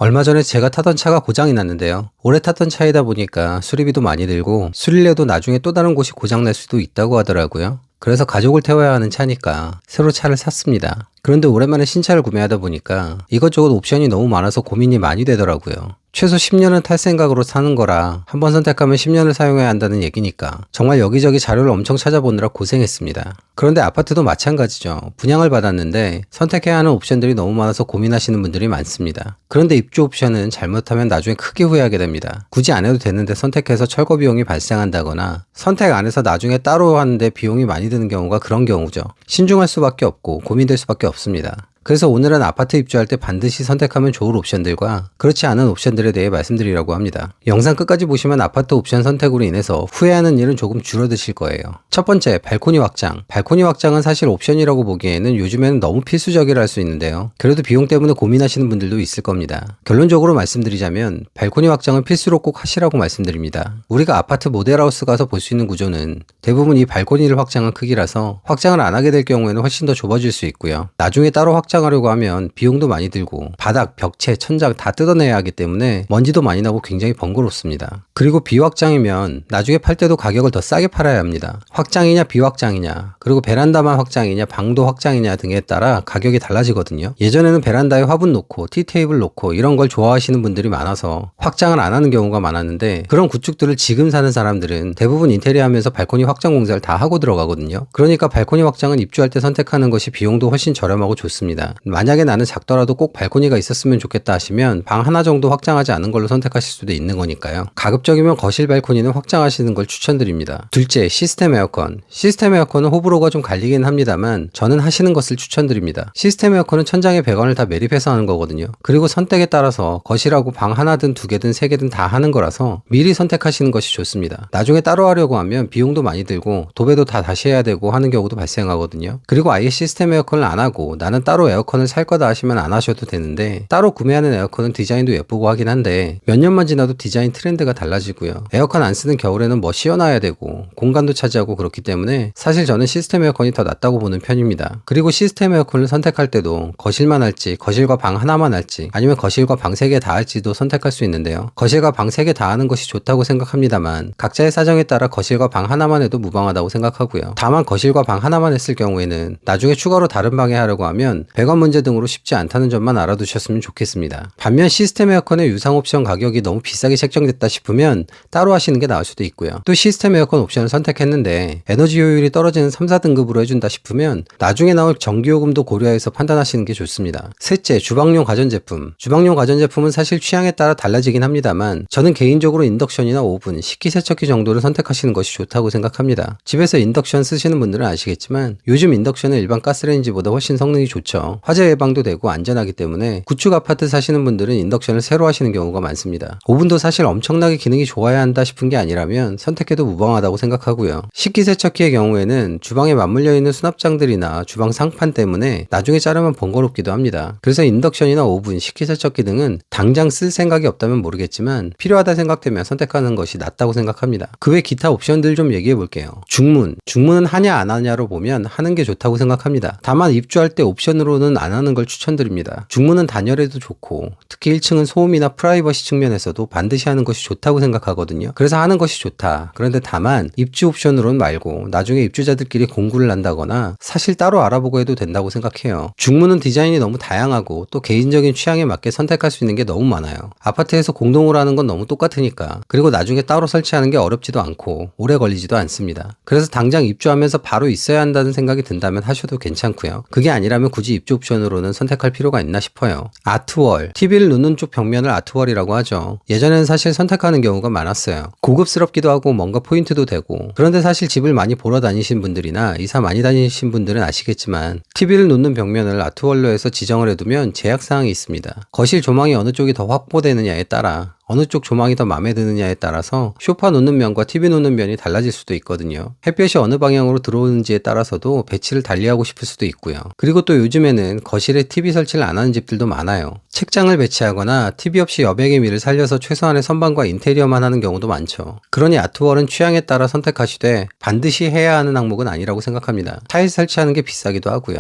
얼마 전에 제가 타던 차가 고장이 났는데요. 오래 탔던 차이다 보니까 수리비도 많이 들고 수리를 해도 나중에 또 다른 곳이 고장날 수도 있다고 하더라고요. 그래서 가족을 태워야 하는 차니까 새로 차를 샀습니다. 그런데 오랜만에 신차를 구매하다 보니까 이것저것 옵션이 너무 많아서 고민이 많이 되더라고요. 최소 10년은 탈 생각으로 사는 거라 한번 선택하면 10년을 사용해야 한다는 얘기니까 정말 여기저기 자료를 엄청 찾아보느라 고생했습니다. 그런데 아파트도 마찬가지죠. 분양을 받았는데 선택해야 하는 옵션들이 너무 많아서 고민하시는 분들이 많습니다. 그런데 입주 옵션은 잘못하면 나중에 크게 후회하게 됩니다. 굳이 안 해도 되는데 선택해서 철거 비용이 발생한다거나 선택 안 해서 나중에 따로 하는데 비용이 많이 드는 경우가 그런 경우죠. 신중할 수밖에 없고 고민될 수밖에 없습니다. 그래서 오늘은 아파트 입주할 때 반드시 선택하면 좋을 옵션들과 그렇지 않은 옵션들에 대해 말씀드리려고 합니다. 영상 끝까지 보시면 아파트 옵션 선택으로 인해서 후회하는 일은 조금 줄어드실 거예요. 첫 번째, 발코니 확장. 발코니 확장은 사실 옵션이라고 보기에는 요즘에는 너무 필수적이라 할 수 있는데요. 그래도 비용 때문에 고민하시는 분들도 있을 겁니다. 결론적으로 말씀드리자면 발코니 확장은 필수로 꼭 하시라고 말씀드립니다. 우리가 아파트 모델하우스 가서 볼 수 있는 구조는 대부분 이 발코니를 확장한 크기라서 확장을 안 하게 될 경우에는 훨씬 더 좁아질 수 있고요. 나중에 따로 확장하려고 하면 비용도 많이 들고 바닥, 벽체, 천장 다 뜯어내야 하기 때문에 먼지도 많이 나고 굉장히 번거롭습니다. 그리고 비확장이면 나중에 팔 때도 가격을 더 싸게 팔아야 합니다. 확장이냐 비확장이냐, 그리고 베란다만 확장이냐 방도 확장이냐 등에 따라 가격이 달라지거든요. 예전에는 베란다에 화분 놓고 티테이블 놓고 이런 걸 좋아하시는 분들이 많아서 확장을 안 하는 경우가 많았는데 그런 구축들을 지금 사는 사람들은 대부분 인테리어 하면서 발코니 확장 공사를 다 하고 들어가거든요. 그러니까 발코니 확장은 입주할 때 선택하는 것이 비용도 훨씬 저렴하고 좋습니다. 만약에 나는 작더라도 꼭 발코니가 있었으면 좋겠다 하시면 방 하나 정도 확장하지 않은 걸로 선택하실 수도 있는 거니까요. 가급적이면 거실 발코니는 확장하시는 걸 추천드립니다. 둘째, 시스템 에어컨. 시스템 에어컨은 호불호가 좀 갈리긴 합니다만 저는 하시는 것을 추천드립니다. 시스템 에어컨은 천장에 배관을 다 매립해서 하는 거거든요. 그리고 선택에 따라서 거실하고 방 하나든 두 개든 세 개든 다 하는 거라서 미리 선택하시는 것이 좋습니다. 나중에 따로 하려고 하면 비용도 많이 들고 도배도 다 다시 해야 되고 하는 경우도 발생하거든요. 그리고 아예 시스템 에어컨을 안 하고 나는 따로 에어컨을 살 거다 하시면 안 하셔도 되는데 따로 구매하는 에어컨은 디자인도 예쁘고 하긴 한데 몇 년만 지나도 디자인 트렌드가 달라지고요. 에어컨 안 쓰는 겨울에는 뭐 시원해야 되고 공간도 차지하고 그렇기 때문에 사실 저는 시스템 에어컨이 더 낫다고 보는 편입니다. 그리고 시스템 에어컨을 선택할 때도 거실만 할지 거실과 방 하나만 할지 아니면 거실과 방 3개 다 할지도 선택할 수 있는데요. 거실과 방 3개 다 하는 것이 좋다고 생각합니다만 각자의 사정에 따라 거실과 방 하나만 해도 무방하다고 생각하고요. 다만 거실과 방 하나만 했을 경우에는 나중에 추가로 다른 방에 하려고 하면 배관 문제 등으로 쉽지 않다는 점만 알아두셨으면 좋겠습니다. 반면 시스템 에어컨의 유상 옵션 가격이 너무 비싸게 책정됐다 싶으면 따로 하시는 게 나을 수도 있고요. 또 시스템 에어컨 옵션을 선택했는데 에너지 효율이 떨어지는 3, 4등급으로 해준다 싶으면 나중에 나올 전기요금도 고려해서 판단하시는 게 좋습니다. 셋째, 주방용 가전제품. 주방용 가전제품은 사실 취향에 따라 달라지긴 합니다만 저는 개인적으로 인덕션이나 오븐, 식기세척기 정도를 선택하시는 것이 좋다고 생각합니다. 집에서 인덕션 쓰시는 분들은 아시겠지만 요즘 인덕션은 일반 가스레인지보다 훨씬 성능이 좋죠. 화재 예방도 되고 안전하기 때문에 구축 아파트 사시는 분들은 인덕션을 새로 하시는 경우가 많습니다. 오븐도 사실 엄청나게 기능이 좋아야 한다 싶은 게 아니라면 선택해도 무방하다고 생각하고요. 식기세척기의 경우에는 주방에 맞물려 있는 수납장들이나 주방 상판 때문에 나중에 자르면 번거롭기도 합니다. 그래서 인덕션이나 오븐, 식기세척기 등은 당장 쓸 생각이 없다면 모르겠지만 필요하다 생각되면 선택하는 것이 낫다고 생각합니다. 그 외 기타 옵션들 좀 얘기해 볼게요. 중문은 하냐 안 하냐로 보면 하는 게 좋다고 생각합니다. 다만 입주할 때 옵션으로는 안 하는 걸 추천드립니다. 중문은 단열해도 좋고 특히 1층은 소음이나 프라이버시 측면에서도 반드시 하는 것이 좋다고 생각하거든요. 그래서 하는 것이 좋다. 그런데 다만 입주 옵션으로는 말고 나중에 입주자들끼리 공구를 한다거나 사실 따로 알아보고 해도 된다고 생각해요. 중문은 디자인이 너무 다양하고 또 개인적인 취향에 맞게 선택할 수 있는 게 너무 많아요. 아파트에서 공동으로 하는 건 너무 똑같으니까. 그리고 나중에 따로 설치하는 게 어렵지도 않고 오래 걸리지도 않습니다. 그래서 당장 입주하면서 바로 있어야 한다는 생각이 든다면 하셔도 괜찮고요. 그게 아니라면 굳이 입주 옵션으로는 선택할 필요가 있나 싶어요. 아트월, TV를 놓는 쪽 벽면을 아트월이라고 하죠. 예전에는 사실 선택하는 경우가 많았어요. 고급스럽기도 하고 뭔가 포인트도 되고. 그런데 사실 집을 많이 보러 다니신 분들이나 이사 많이 다니신 분들은 아시겠지만 TV를 놓는 벽면을 아트월로 해서 지정을 해두면 제약사항이 있습니다. 거실 조망이 어느 쪽이 더 확보되느냐에 따라 어느 쪽 조망이 더 마음에 드느냐에 따라서 소파 놓는 면과 TV 놓는 면이 달라질 수도 있거든요. 햇볕이 어느 방향으로 들어오는지에 따라서도 배치를 달리하고 싶을 수도 있고요. 그리고 또 요즘에는 거실에 TV 설치를 안 하는 집들도 많아요. 책장을 배치하거나 TV 없이 여백의 미를 살려서 최소한의 선반과 인테리어만 하는 경우도 많죠. 그러니 아트월은 취향에 따라 선택하시되 반드시 해야 하는 항목은 아니라고 생각합니다. 타일 설치하는 게 비싸기도 하고요.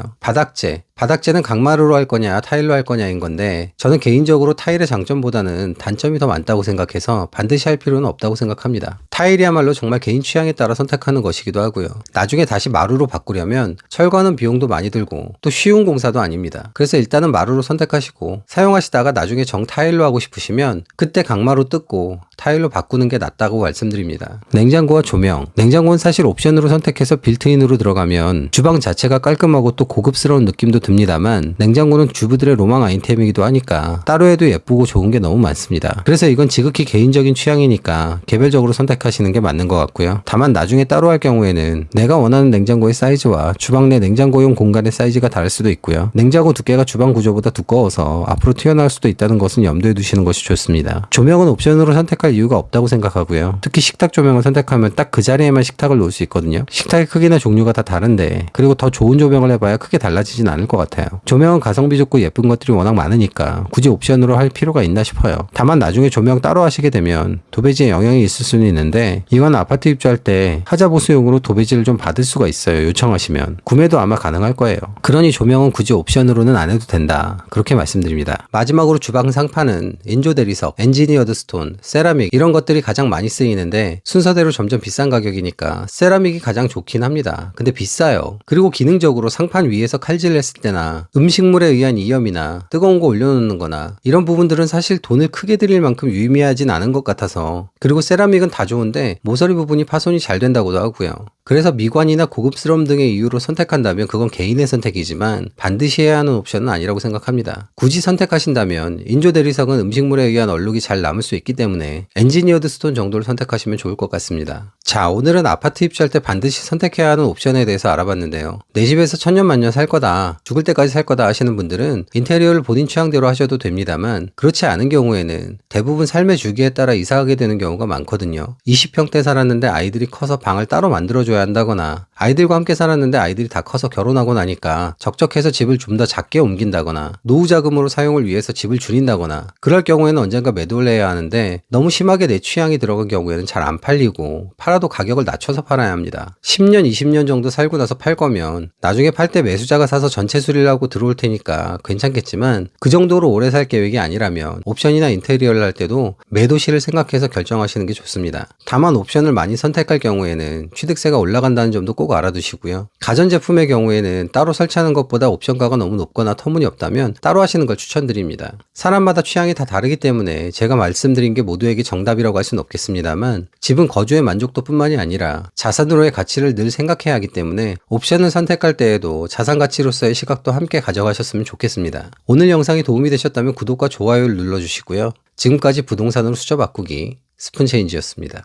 바닥재는 강마루로 할 거냐 타일로 할 거냐인 건데 저는 개인적으로 타일의 장점보다는 단점이 더 많다고 생각해서 반드시 할 필요는 없다고 생각합니다. 타일이야말로 정말 개인 취향에 따라 선택하는 것이기도 하고요. 나중에 다시 마루로 바꾸려면 철거하는 비용도 많이 들고 또 쉬운 공사도 아닙니다. 그래서 일단은 마루로 선택하시고 사용하시다가 나중에 정 타일로 하고 싶으시면 그때 강마루 뜯고 타일로 바꾸는 게 낫다고 말씀드립니다. 냉장고와 조명. 냉장고는 사실 옵션으로 선택해서 빌트인으로 들어가면 주방 자체가 깔끔하고 또 고급스러운 느낌도 듭니다만 냉장고는 주부들의 로망 아이템이기도 하니까 따로 해도 예쁘고 좋은 게 너무 많습니다. 그래서 이건 지극히 개인적인 취향이니까 개별적으로 선택하시는 게 맞는 것 같고요. 다만 나중에 따로 할 경우에는 내가 원하는 냉장고의 사이즈와 주방 내 냉장고용 공간의 사이즈가 다를 수도 있고요. 냉장고 두께가 주방 구조보다 두꺼워서 앞으로 튀어나올 수도 있다는 것은 염두에 두시는 것이 좋습니다. 조명은 옵션으로 선택할 이유가 없다고 생각하고요. 특히 식탁 조명을 선택하면 딱 그 자리에만 식탁을 놓을 수 있거든요. 식탁의 크기나 종류가 다 다른데 그리고 더 좋은 조명을 해봐야 크게 달라지진 않을 것 같아요. 조명은 가성비 좋고 예쁜 것들이 워낙 많으니까 굳이 옵션으로 할 필요가 있나 싶어요. 다만 나중에 조명 따로 하시게 되면 도배지에 영향이 있을 수는 있는데 이건 아파트 입주할 때 하자 보수용으로 도배지를 좀 받을 수가 있어요. 요청하시면. 구매도 아마 가능할 거예요. 그러니 조명은 굳이 옵션으로는 안 해도 된다. 그렇게 말씀드립니다. 마지막으로 주방 상판은 인조 대리석, 엔지니어드 스톤, 세라믹 이런 것들이 가장 많이 쓰이는데 순서대로 점점 비싼 가격이니까 세라믹이 가장 좋긴 합니다. 근데 비싸요. 그리고 기능적으로 상판 위에서 칼질을 했을 때나 음식물에 의한 이염이나 뜨거운 거 올려놓는 거나 이런 부분들은 사실 돈을 크게 들일 만큼 유의미하진 않은 것 같아서 그리고 세라믹은 다 좋은데 모서리 부분이 파손이 잘 된다고도 하고요. 그래서 미관이나 고급스러움 등의 이유로 선택한다면 그건 개인의 선택이지만 반드시 해야 하는 옵션은 아니라고 생각합니다. 굳이 선택하신다면 인조 대리석은 음식물에 의한 얼룩이 잘 남을 수 있기 때문에 엔지니어드 스톤 정도를 선택하시면 좋을 것 같습니다. 자, 오늘은 아파트 입주할 때 반드시 선택해야 하는 옵션에 대해서 알아봤는데요. 내 집에서 천년만년 살 거다, 죽을 때까지 살 거다 하시는 분들은 인테리어를 본인 취향대로 하셔도 됩니다만 그렇지 않은 경우에는 대부분 삶의 주기에 따라 이사하게 되는 경우가 많거든요. 20평대 살았는데 아이들이 커서 방을 따로 만들어줘야 한다거나 아이들과 함께 살았는데 아이들이 다 커서 결혼하고 나니까 적적해서 집을 좀 더 작게 옮긴다거나 노후 자금으로 사용을 위해서 집을 줄인다거나 그럴 경우에는 언젠가 매도를 해야 하는데 너무 심하게 내 취향이 들어간 경우에는 잘 안 팔리고 팔아도 가격을 낮춰서 팔아야 합니다. 10년, 20년 정도 살고 나서 팔 거면 나중에 팔 때 매수자가 사서 전체 수리를 하고 들어올 테니까 괜찮겠지만 그 정도로 오래 살 계획이 아니라면 옵션이나 인테리어를 할 때도 매도시를 생각해서 결정하시는 게 좋습니다. 다만 옵션을 많이 선택할 경우에는 취득세가 올라간다는 점도 꼭 알아두시고요. 가전제품의 경우에는 따로 설치하는 것보다 옵션가가 너무 높거나 터무니없다면 따로 하시는 걸 추천드립니다. 사람마다 취향이 다 다르기 때문에 제가 말씀드린 게 모두에게 정답이라고 할 수는 없겠습니다만 집은 거주의 만족도뿐만이 아니라 자산으로의 가치를 늘 생각해야 하기 때문에 옵션을 선택할 때에도 자산 가치로서의 시각도 함께 가져가셨으면 좋겠습니다. 오늘 영상이 도움이 되셨다면 구독과 좋아요를 눌러주시고요. 지금까지 부동산으로 수저 바꾸기 스푼체인지였습니다.